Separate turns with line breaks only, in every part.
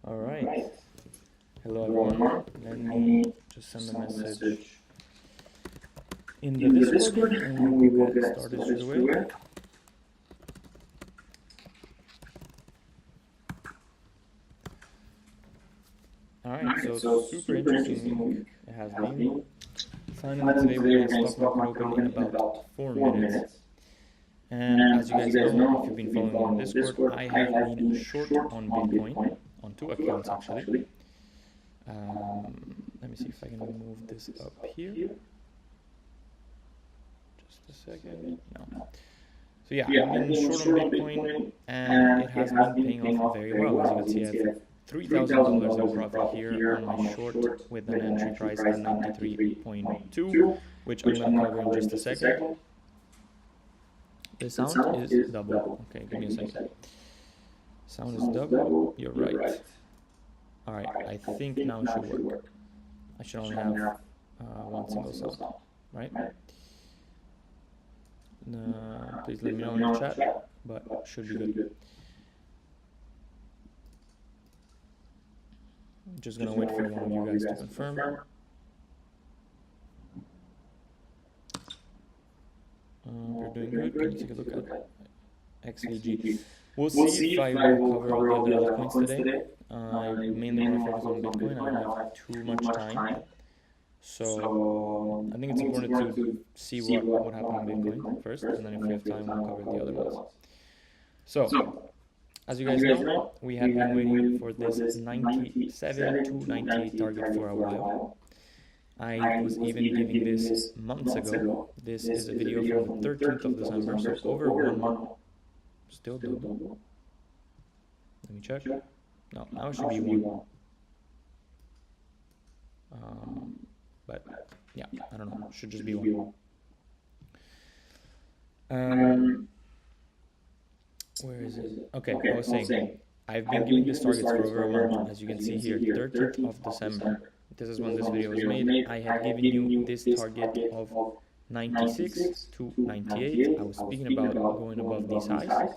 All right. Hello everyone. Let me just send a message in the Discord and we will get started straight away. Alright, so super interesting week it has been. Finally today we're going to stock market open in about 4 minutes. And as you guys know, if you've been following me on Discord, I have been short on Bitcoin, on 2 accounts actually. Let me see if I can move this up here. Just a second. No. So yeah, I've been short on Bitcoin and it has been paying off very well. As you can see, I have $3,000 in profit here on my short with an entry price at 93.2, which I'm going to cover in just a second. The sound is double. Okay, give me a second. Sound is double. You're right. Alright, I think now it should work. I should only have one single sound, right? Please let me know in the chat, but should be good. I'm just gonna wait for one of you guys to confirm. We're doing good. Can you take a look at XVG? We'll see if I will cover all the other altcoins today. I mainly want to focus on Bitcoin. I don't have too much time. So I think it's important to see what happened in Bitcoin first, and then if we have time, we'll cover the other ones. So, as you guys know, we have been waiting for this 97 to 98 target for a while. I was even giving this months ago. This is a video from the 13th of December, so over 1 month. Still double. Let me check. No, now it should be 1. But yeah, I don't know. It should just be 1. Where is it? Okay, I was saying, I've been giving these targets for over a month. As you can see here, 13th of December. This is when this video was made. I had given you this target of 96 to 98. I was speaking about going above these highs.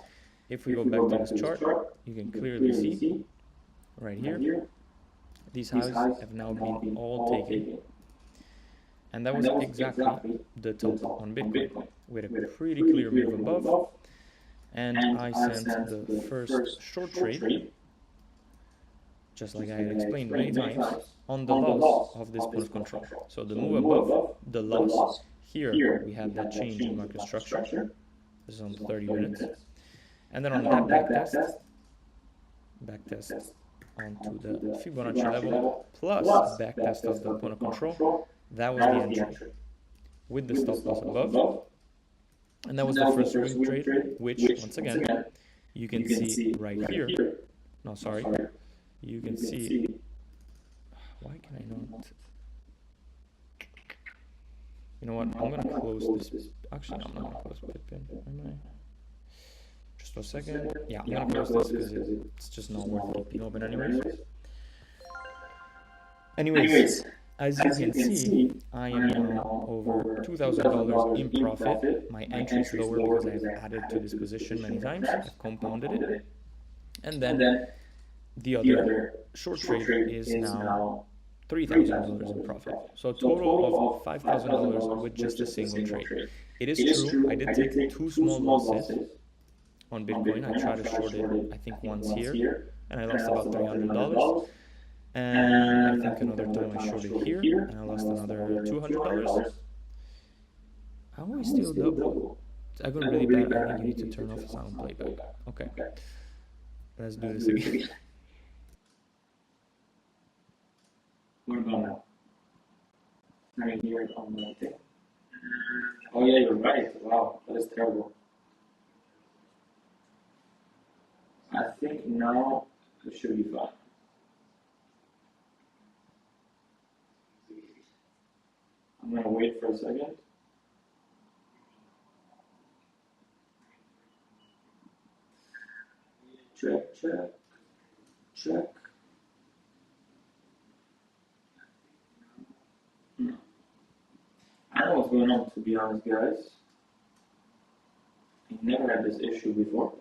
If we go back to this chart, you can clearly see right here, these highs have now been all taken. And that was exactly the top on Bitcoin, with a pretty clear move above. And I sent the first short trade, just like I had explained many times, on the loss of this point of control. So the move above, the loss, here we have that change in market structure. This is on the 30 minutes. And then on that back test onto the Fibonacci level, plus back test of the point of control, that was the entry, with the stop loss above. And that was the first swing trade, which, once again, you can see right here. No, sorry. You can see... Why can I not... You know what? I'm going to close this... Actually, no, I'm not going to close Bitpin. Am I? Just for a second. Yeah, I'm going to close this because it's just not worth keeping open anyways. As you can see, I am now over $2,000 in profit. My entry is lower because I have added to this position many times. I've compounded it. And then the other short trade is now $3,000 in profit. So a total of $5,000 with just a single trade. It is true, I did take 2 small losses on Bitcoin. I tried to short it, I think, once here, and I lost about $300. And I think another time I shorted here, and I lost another $200. How are we still double? I got really bad. I think you need to turn off sound playback. Okay, let's do this again. What about now? I can hear it on the thing. Oh yeah, you're right. Wow, that is terrible. I think now it should be fine. I'm going to wait for a second. Check. No. I don't know what's going on, to be honest, guys. I never had this issue before.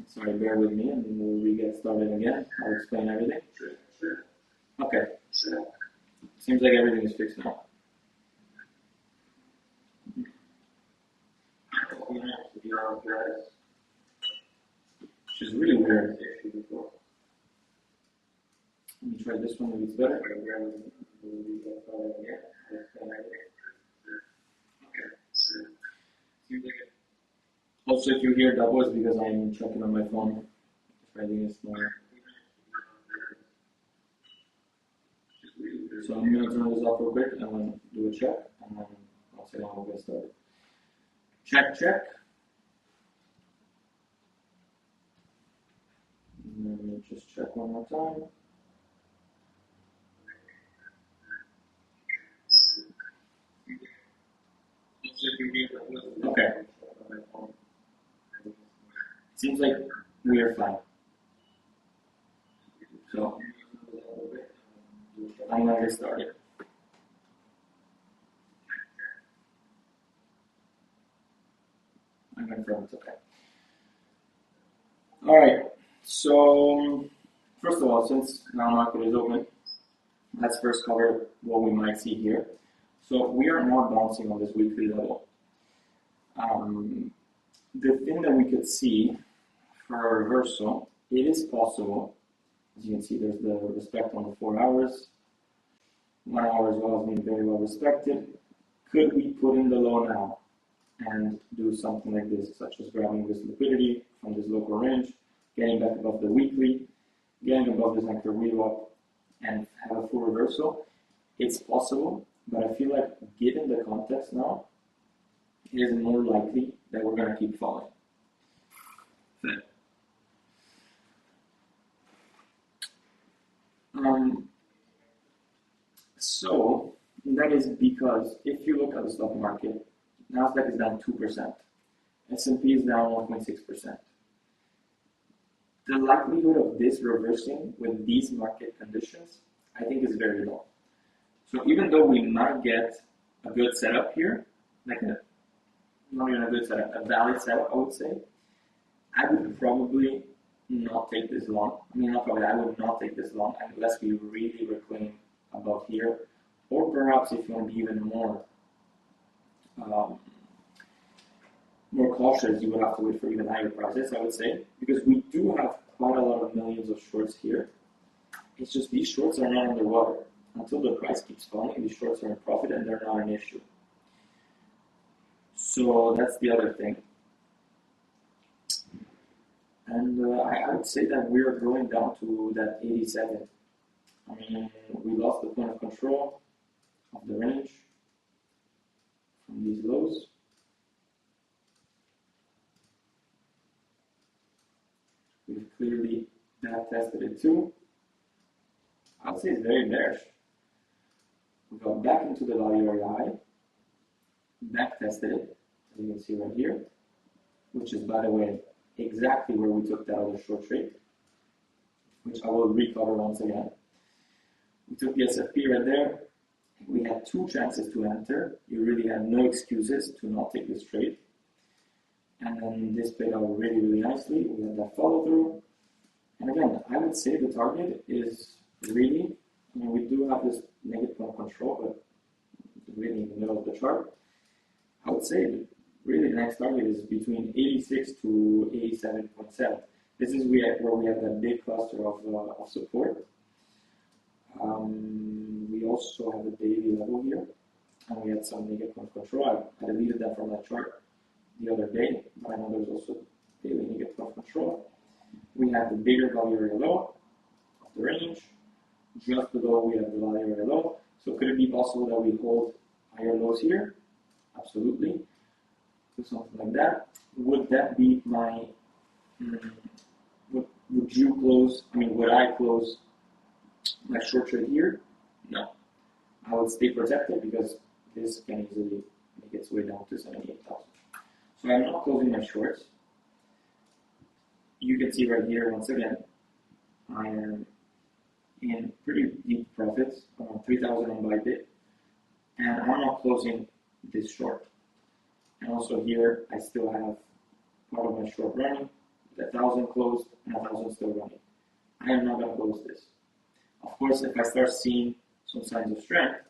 Sorry, bear with me and we'll get started again. I'll explain everything. Okay. Seems like everything is fixed now. Which is really weird. Let me try this one, maybe it's better. Also, if you hear double, it's because I'm checking on my phone. If I think it's more. So I'm going to turn this off real quick and then do a check, and then I'll say how we'll get started. Check, check. And let me just check one more time. Okay. Seems like we are fine. So I'm going to get started. I'm confirmed it's okay. Alright, so first of all, since now market is open, let's first cover what we might see here. So we are now bouncing on this weekly level. The thing that we could see for a reversal, it is possible. As you can see, there's the respect on the 4 hours. 1 hour as well has been very well respected. Could we put in the low now and do something like this, such as grabbing this liquidity from this local range, getting back above the weekly, getting above this anchor wheel up, and have a full reversal? It's possible, but I feel like given the context now, it is more likely that we're going to keep falling. So that is because if you look at the stock market, Nasdaq is down 2%, S&P is down 1.6%. The likelihood of this reversing with these market conditions, I think, is very low. So even though we might get a good setup here, like not even a good setup, a valid setup, I would say, I would probably not take this long. I mean, not probably, I would not take this long unless we really reclaim above here. Or perhaps if you want to be even more cautious, you would have to wait for even higher prices, I would say, because we do have quite a lot of millions of shorts here. It's just these shorts are not underwater. Until the price keeps falling, these shorts are in profit and they're not an issue. So that's the other thing. And I would say that we are going down to that 87. I mean, we lost the point of control of the range from these lows. We've clearly back tested it too. I would say it's very bearish. We got back into the value area high, back tested it, as you can see right here, which is, by the way, exactly where we took that other short trade, which I will recover once again. We took the SFP right there. We had 2 chances to enter. You really had no excuses to not take this trade. And then this played out really, really nicely. We had that follow through. And again, I would say the target is really, I mean, we do have this negative point of control, but really in the middle of the chart. I would say really the next target is between 86 to 87.7. This is where we have that big cluster of support. We also have a daily level here, and we had some negative point of control. I deleted that from that chart the other day, but I know there's also daily negative point of control. We have the bigger value area low of the range. Just below we have the value area low. So could it be possible that we hold higher lows here? Absolutely. Do something like that. Would that be my, would you close, I mean, would I close my short trade here? No. I would stay protected because this can easily make its way down to 78,000. So I'm not closing my shorts. You can see right here, once again, I am in pretty deep profits, around 3,000 on Bybit, and I'm not closing this short. And also here, I still have part of my short running,
1,000 closed and 1,000 still running. I am not going to close this. Of course, if I start seeing some signs of strength,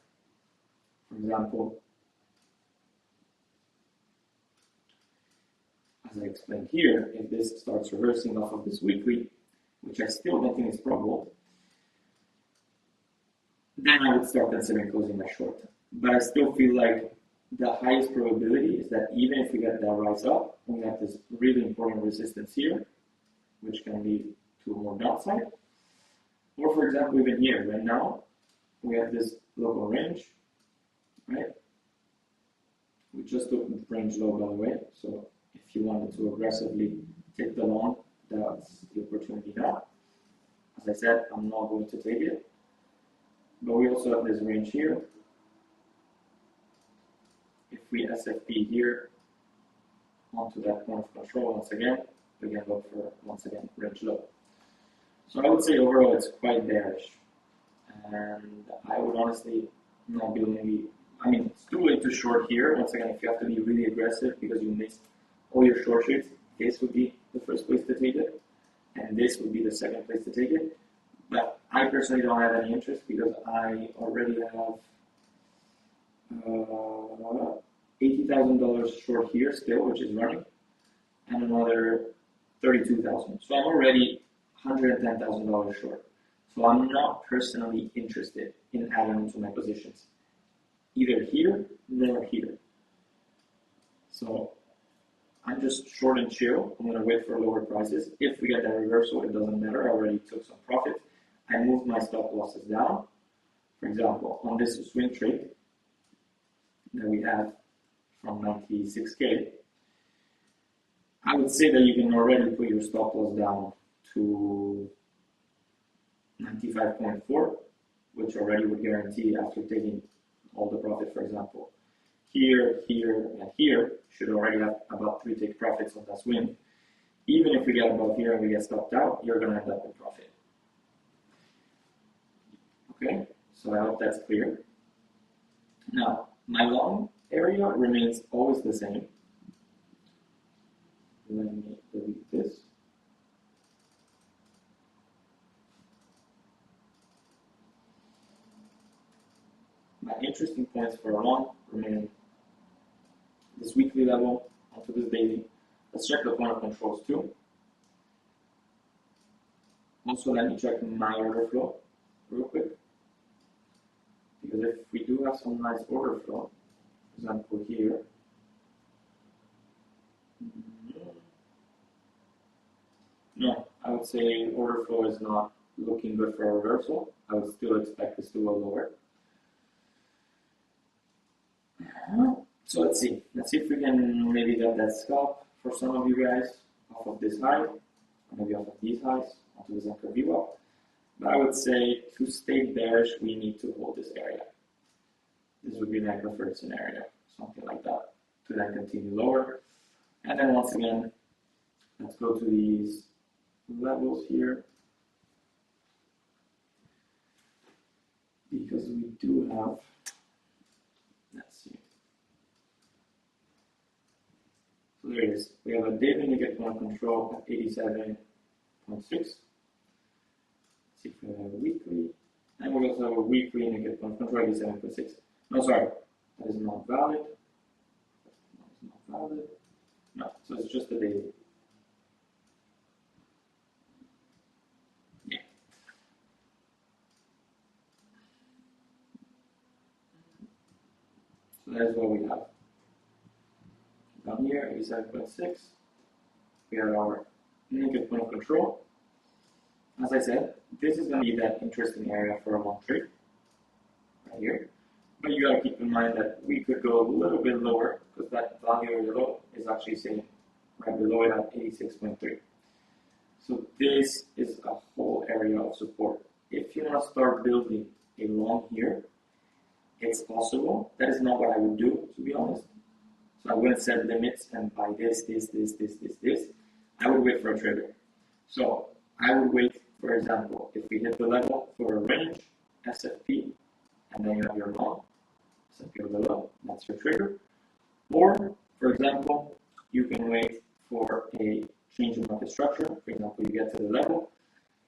for example, as I explained here, if this starts reversing off of this weekly, which I still don't think is probable, then I would start considering closing my short. But I still feel like the highest probability is that even if we get that rise up, we have this really important resistance here, which can lead to a more downside. Or for example, even here, right now, we have this local range, right? We just took the range low, by the way. So if you wanted to aggressively take the long, that's the opportunity now. As I said, I'm not going to take it. But we also have this range here. If we SFP here onto that point of control once again, we can look for, once again, range low. So I would say overall it's quite bearish. And I would honestly not be only, it's too late to short here. Once again, if you have to be really aggressive because you missed all your short trades, this would be the first place to take it. And this would be the second place to take it. But I personally don't have any interest because I already have $80,000 short here still, which is running, and another $32,000. So I'm already $110,000 short. So I'm not personally interested in adding into my positions, either here nor here. So I'm just short and chill. I'm going to wait for lower prices. If we get that reversal, it doesn't matter. I already took some profit. I moved my stop losses down. For example, on this swing trade that we have from 96K, I would say that you can already put your stop loss down to 95.4, which already would guarantee after taking all the profit, for example, here, here, and here, should already have about 3 take profits on that swing. Even if we get above here and we get stopped out, you're going to end up in profit. Okay, so I hope that's clear. Now, my long area remains always the same. Let me delete this. My interesting points for a long remain this weekly level onto this daily. Let's check the point of controls too. Also, let me check my order flow real quick. Because if we do have some nice order flow, for example here, no, I would say order flow is not looking good for a reversal. I would still expect this to go lower. So let's see if we can maybe get that scalp for some of you guys off of this high, or maybe off of these highs, onto this anchor VWAP. But I would say to stay bearish, we need to hold this area. This would be my preferred scenario, something like that, to then continue lower. And then once again, let's go to these levels here, because we do have, let's see. So there it is. We have a daily negative point control at 87.6. See if we have a weekly, and we also have a weekly negative point control 87.6. No, sorry, that is not valid. That is not valid. No, so it's just a daily. Yeah. So that is what we have. Down here, 87.6. We have our negative point of control. As I said, this is going to be that interesting area for a long trade, right here. But you got to keep in mind that we could go a little bit lower because that value area low is actually sitting right below it at 86.3. So this is a whole area of support. If you want to start building a long here, it's possible. That is not what I would do, to be honest. So I wouldn't set limits and buy this. I would wait for a trigger. So I would wait, for example, if we hit the level for a range, SFP, and then you have your long, SFP or the low, that's your trigger. Or, for example, you can wait for a change in market structure. For example, you get to the level.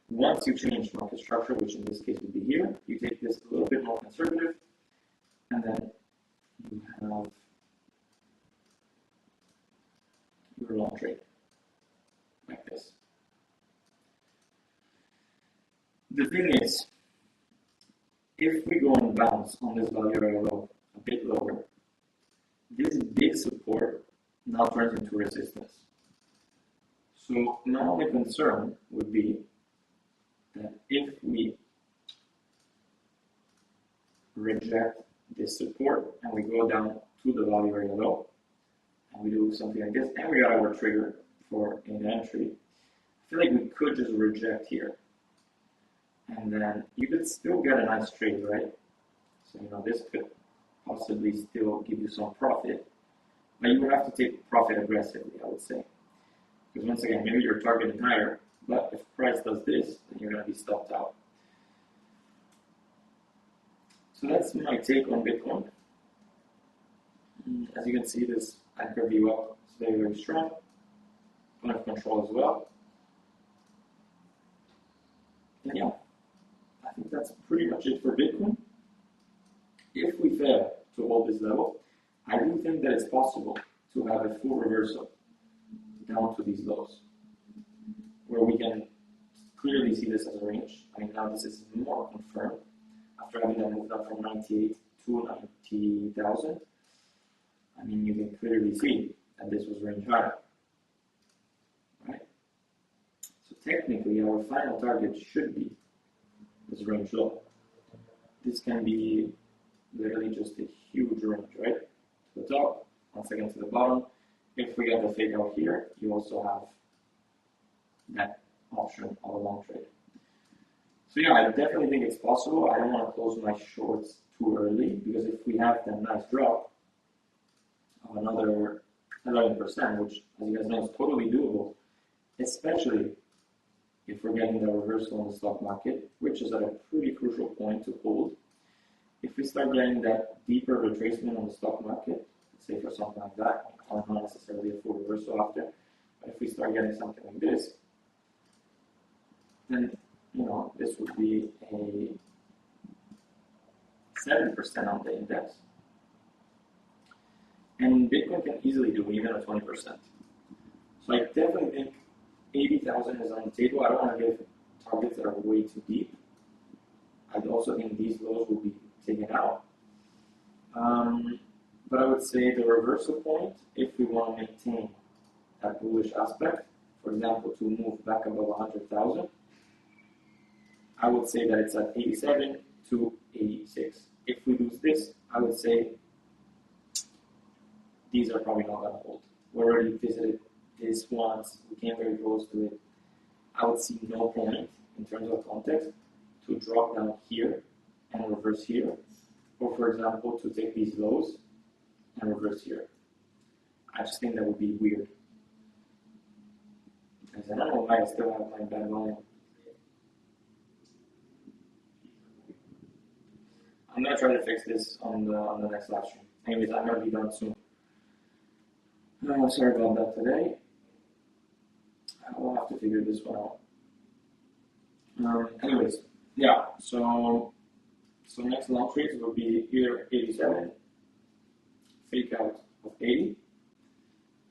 Once you change market structure, which in this case would be here, you take this a little bit more conservative, and then you have your long trade, like this. The thing is, if we go and bounce on this value area low a bit lower, this big support now turns into resistance. So my only concern would be that if we reject this support and we go down to the value area low, and we do something like this, and we got our trigger for an entry, I feel like we could just reject here. And then you could still get a nice trade, right? So, this could possibly still give you some profit, but you would have to take profit aggressively, I would say. Because once again, maybe you're targeting higher, but if price does this, then you're going to be stopped out. So that's my take on Bitcoin. As you can see, this anchor view up is very, very strong. Point of control as well. And yeah, I think that's pretty much it for Bitcoin. If we fail to hold this level, I do think that it's possible to have a full reversal down to these lows, where we can clearly see this as a range. I mean, now this is more confirmed after having that moved up from 98 to 90,000. I mean, you can clearly see that this was range higher, right? So technically, our final target should be this range low. This can be literally just a huge range, right? To the top, once again to the bottom. If we get the fake out here, you also have that option of a long trade. So yeah, I definitely think it's possible. I don't want to close my shorts too early, because if we have that nice drop of another 11%, which, as you guys know, is totally doable, especially if we're getting the reversal on the stock market, which is at a pretty crucial point to hold. If we start getting that deeper retracement on the stock market, let's say for something like that, not necessarily a full reversal after, but if we start getting something like this, then this would be a 7% on the index. And Bitcoin can easily do even a 20%. So I definitely think 80,000 is on the table. I don't want to give targets that are way too deep. I also think these lows will be taken out. But I would say the reversal point, if we want to maintain that bullish aspect, for example, to move back above 100,000, I would say that it's at 87 to 86. If we lose this, I would say these are probably not going to hold. We already visited this once, we came very close to it. I would see no point in terms of context to drop down here and reverse here, or for example, to take these lows and reverse here. I just think that would be weird. Because I don't know why I still have my bad volume. I'm gonna try to fix this on the next live stream. Anyways, I'm gonna be done soon. Sorry about that today. I will have to figure this one out. Anyways, yeah. So next long trades will be here 87, fake out of 80,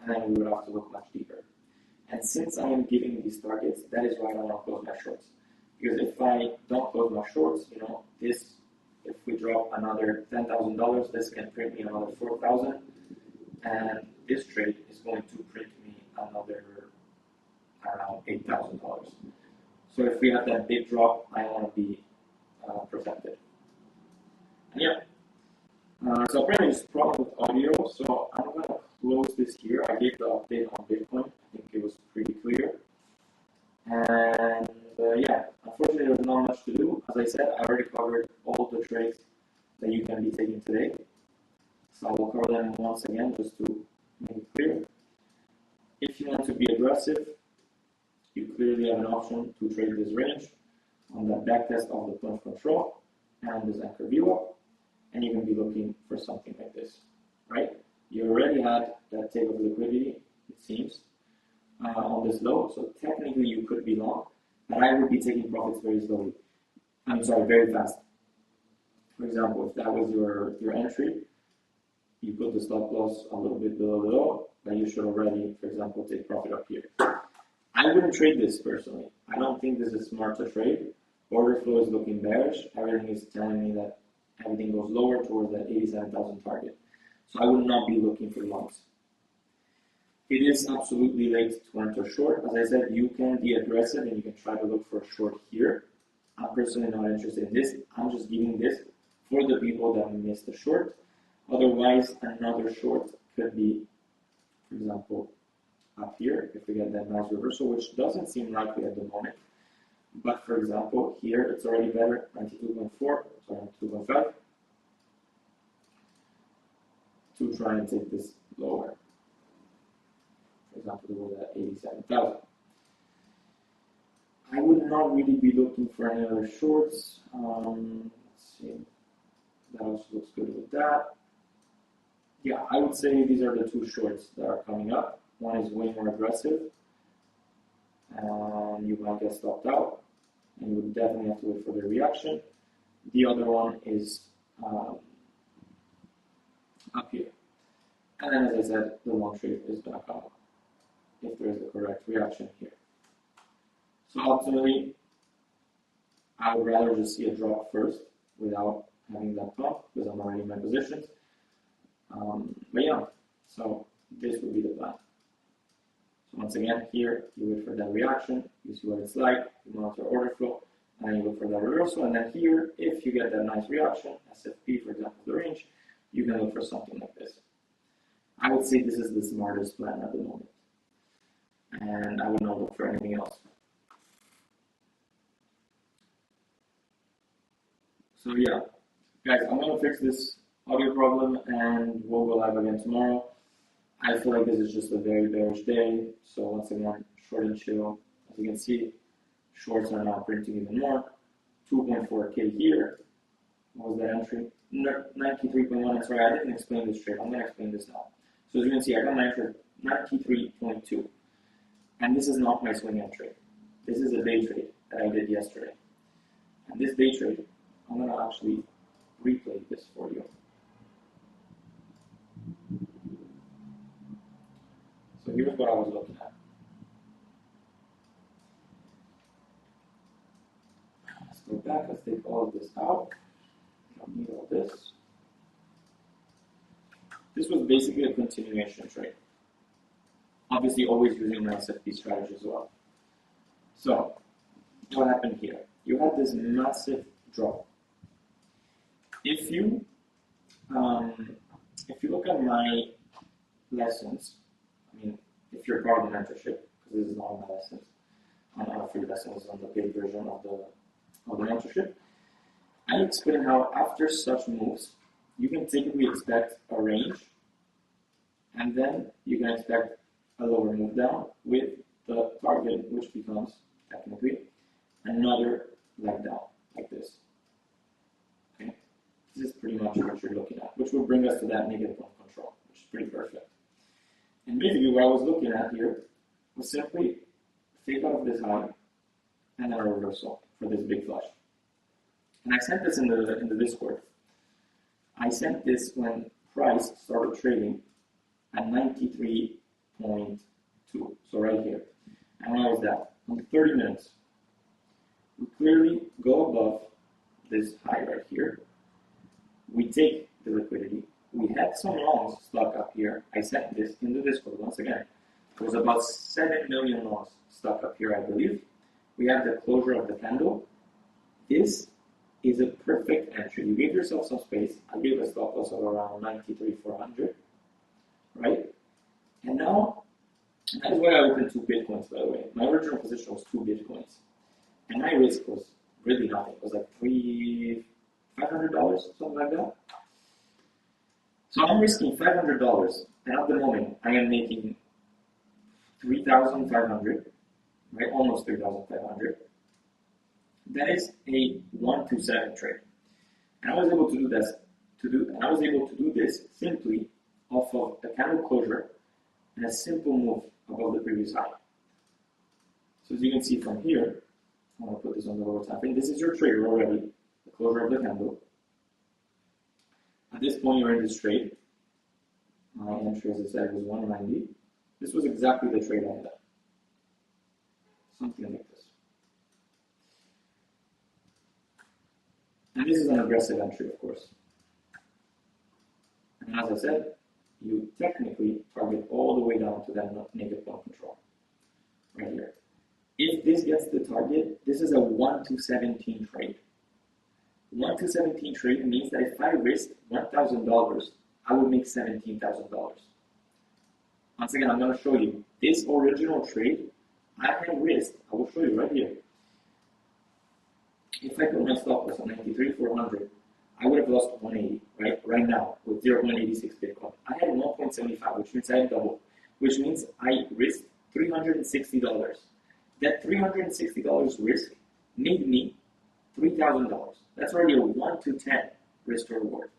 and then we would have to look much deeper. And since I am giving these targets, that is why I don't want to close my shorts. Because if I don't close my shorts, this, if we drop another $10,000, this can print me another 4,000, and this trade is going to print me another, around $8,000. So if we have that big drop, I want to be protected. And yeah. So apparently there's a problem with audio, so I'm going to close this here. I gave the update on Bitcoin. I think it was pretty clear. And yeah, unfortunately there's not much to do. As I said, I already covered all the trades that you can be taking today. So I will cover them once again just to make it clear. If you want to be aggressive, you clearly have an option to trade this range on that backtest of the point of control and this anchor view up. And you can be looking for something like this, right? You already had that table of liquidity, it seems. on this low, so technically you could be long, but I would be taking profits very slowly. I'm sorry, very fast. For example, if that was your entry, you put the stop loss a little bit below the low, then you should already, for example, take profit up here. I wouldn't trade this personally. I don't think this is smart to trade. Order flow is looking bearish. Everything is telling me that everything goes lower towards that 87,000 target. So I would not be looking for longs. It is absolutely late to enter short. As I said, you can be aggressive and you can try to look for a short here. I'm personally not interested in this. I'm just giving this for the people that missed the short. Otherwise, another short could be, for example, up here, if we get that nice reversal, which doesn't seem likely at the moment. But for example, here it's already better, 92.4, sorry, 2.5, to try and take this lower. For example, to go to 87,000. I would not really be looking for any other shorts. Let's see. That also looks good with that. Yeah, I would say these are the two shorts that are coming up. One is way more aggressive, and you might get stopped out, and you would definitely have to wait for the reaction. The other one is up here. And then, as I said, the long trade is going to come up if there is a correct reaction here. So ultimately, I would rather just see a drop first without having that pump because I'm already in my positions. But yeah, so this would be the plan. So once again, here you wait for that reaction, you see what it's like, you monitor order flow, and then you look for that reversal. And then here, if you get that nice reaction, SFP, for example, the range, you can look for something like this. I would say this is the smartest plan at the moment, and I would not look for anything else. So yeah, guys, I'm going to fix this audio problem and we'll go live again tomorrow. I feel like this is just a very bearish day, so once again, short and chill. As you can see, shorts are now printing even more. 2.4K here. What was that entry? 93.1. Sorry, I didn't explain this trade. I'm going to explain this now. So as you can see, I got my entry 93.2. And this is not my swing entry. This is a day trade that I did yesterday. And this day trade, I'm going to actually replay this for you. So here's what I was looking at. Let's go back, let's take all of this out. Don't need all this. This was basically a continuation trade. Obviously always using my SFP strategy as well. So what happened here? You had this massive drop. If you look at my lessons, I mean, if you're part of the mentorship, because this is not my lessons, on free lessons on the paid version of the mentorship, I explain how after such moves, you can typically expect a range, and then you can expect a lower move down with the target, which becomes technically another leg down, like this. Okay, this is pretty much what you're looking at, which will bring us to that negative point control, which is pretty perfect. And basically what I was looking at here was simply take out of this high and then a reversal for this big flush. And I sent this in the Discord. I sent this when price started trading at 93.2, so right here. And what was that? On 30 minutes, we clearly go above this high right here. We take the liquidity. We had some longs stuck up here. I sent this in the Discord once again. There was about 7 million longs stuck up here, I believe. We have the closure of the candle. This is a perfect entry. You give yourself some space. I gave a stop loss of around 93,400, right? And now, that is why I opened 2 Bitcoins, by the way. My original position was 2 Bitcoins. And my risk was really nothing. It was like $500, something like that. So I'm risking $500, and at the moment, I am making 3,500, right? Almost 3,500. That is a 127 trade, and I was able to do this. I was able to do this simply off of a candle closure and a simple move above the previous high. So as you can see from here, I'm going to put this on the lower time frame. This is your trigger already, the closure of the candle. At this point, you're in this trade. My entry, as I said, was 190. This was exactly the trade I had. Something like this. And this is an aggressive entry, of course. And as I said, you technically target all the way down to that naked point control, right here. If this gets the target, this is a 1 to 17 trade. 1 to 17 trade means that if I risked $1,000, I would make $17,000. Once again, I'm going to show you this original trade I had risked. I will show you right here. If I put my stop loss on 93,400, I would have lost 180, right now with 0.86 Bitcoin. I had 1.75, which means I had double, which means I risked $360. That $360 risk made me $3,000. That's already a 1 to 10 risk to reward.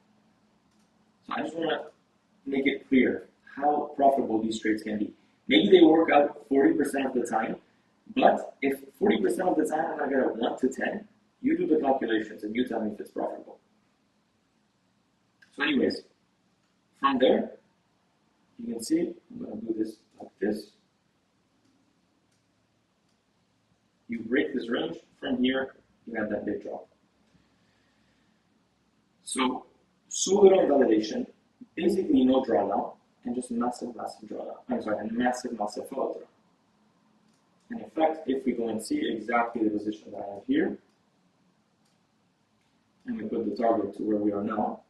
So I just want to make it clear how profitable these trades can be. Maybe they work out 40% of the time, but if 40% of the time I'm going to get a 1 to 10, you do the calculations and you tell me if it's profitable. So anyways, from there, you can see, I'm going to do this like this. You break this range, from here, you have that big drop. So little invalidation, basically no drawdown, and just massive drawdown. I'm sorry, and massive follow through. And in fact, if we go and see exactly the position that I have here, and we put the target to where we are now,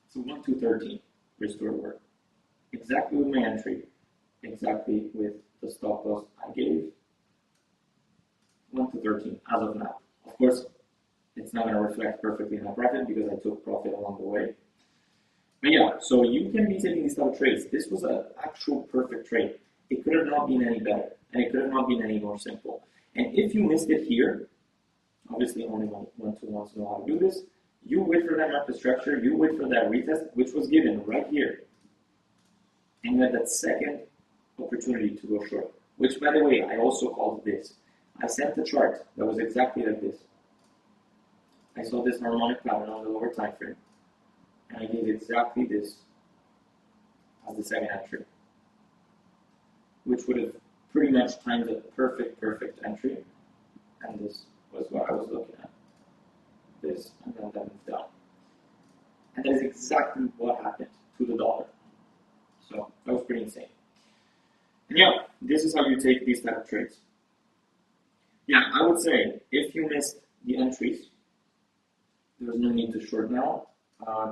so 1 to 13 restore work. Exactly with my entry, exactly with the stop loss I gave, 1 to 13 as of now. Of course, it's not going to reflect perfectly in my profit because I took profit along the way. But yeah, so you can be taking these type of trades. This was an actual perfect trade. It could have not been any better, and it could have not been any more simple. And if you missed it here, obviously only one-to-ones know how to do this, you wait for that market structure, you wait for that retest, which was given right here. And you had that second opportunity to go short, which, by the way, I also called this. I sent a chart that was exactly like this. I saw this harmonic pattern on the lower time frame, and I gave exactly this as the second entry, which would have pretty much timed the perfect entry, and this was what I was looking at. This, and then that moved down. And that is exactly what happened to the dollar. So that was pretty insane. And yeah, this is how you take these type of trades. Yeah, I would say if you missed the entries, there's no need to short now.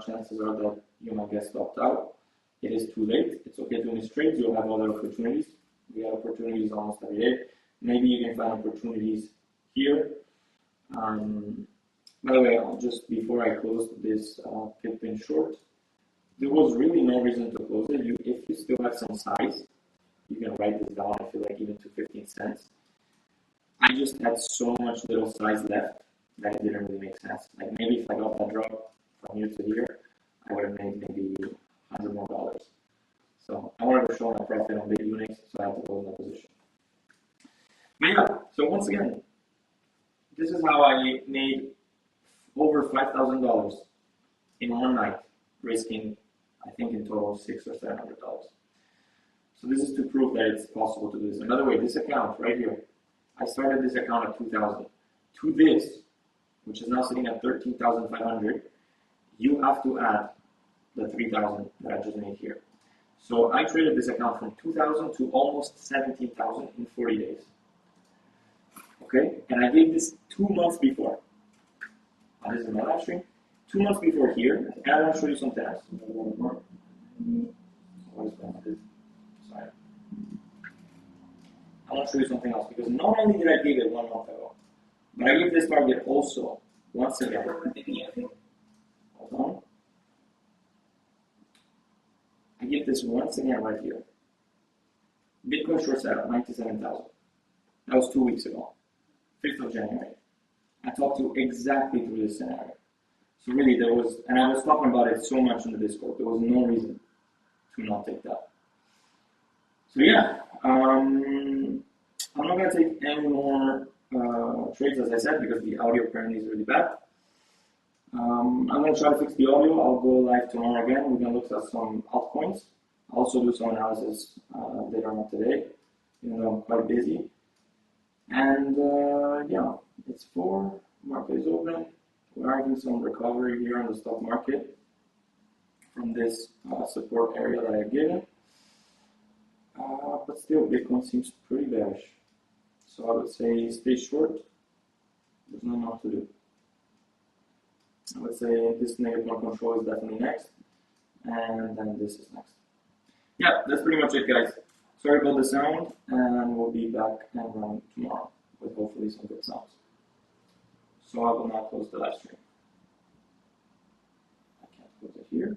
Chances are that you might get stopped out. It is too late. It's okay to miss trades. You'll have other opportunities. We have opportunities almost every day. Maybe you can find opportunities here. By the way, just before I close this pip in short, there was really no reason to close it. If you still have some size, you can write this down, I feel like, even to 15 cents. I just had so much little size left that it didn't really make sense. Like maybe if I got that drop from here to here, I would have made maybe $100 more. So I wanted to show my profit on big units, so I had to close that position. But yeah, so once again, this is how I made over $5,000 in one night, risking, I think in total $600 or $700. So this is to prove that it's possible to do this. And by the way, this account right here, I started this account at 2,000. To this, which is now sitting at 13,500, you have to add the 3,000 that I just made here. So I traded this account from 2,000 to almost 17,000 in 40 days. Okay, and I did this 2 months before. This is my live stream. 2 months before here, and I want to show you something else. What is going on? Sorry. I want to show you something else because not only did I give it 1 month ago, but I gave this target also once again. Hold on. I give this once again right here. Bitcoin short setup 97,000. That was 2 weeks ago, 5th of January. I talked to exactly through this scenario. So really there was, and I was talking about it so much in the Discord, there was no reason to not take that. So yeah, I'm not going to take any more trades, as I said, because the audio apparently is really bad. I'm going to try to fix the audio. I'll go live tomorrow again. We're going to look at some altcoins. I'll also do some analysis later on today, even though I'm quite busy. And yeah, it's 4. Market is open. We're having some recovery here on the stock market from this support area that I've given. But still, Bitcoin seems pretty bearish. So I would say stay short. There's not much to do. I would say this negative one control is definitely next. And then this is next. Yeah, that's pretty much it, guys. Sorry about the sound, and we'll be back and run tomorrow with hopefully some good sounds. So I will now close the live stream. I can't close it here.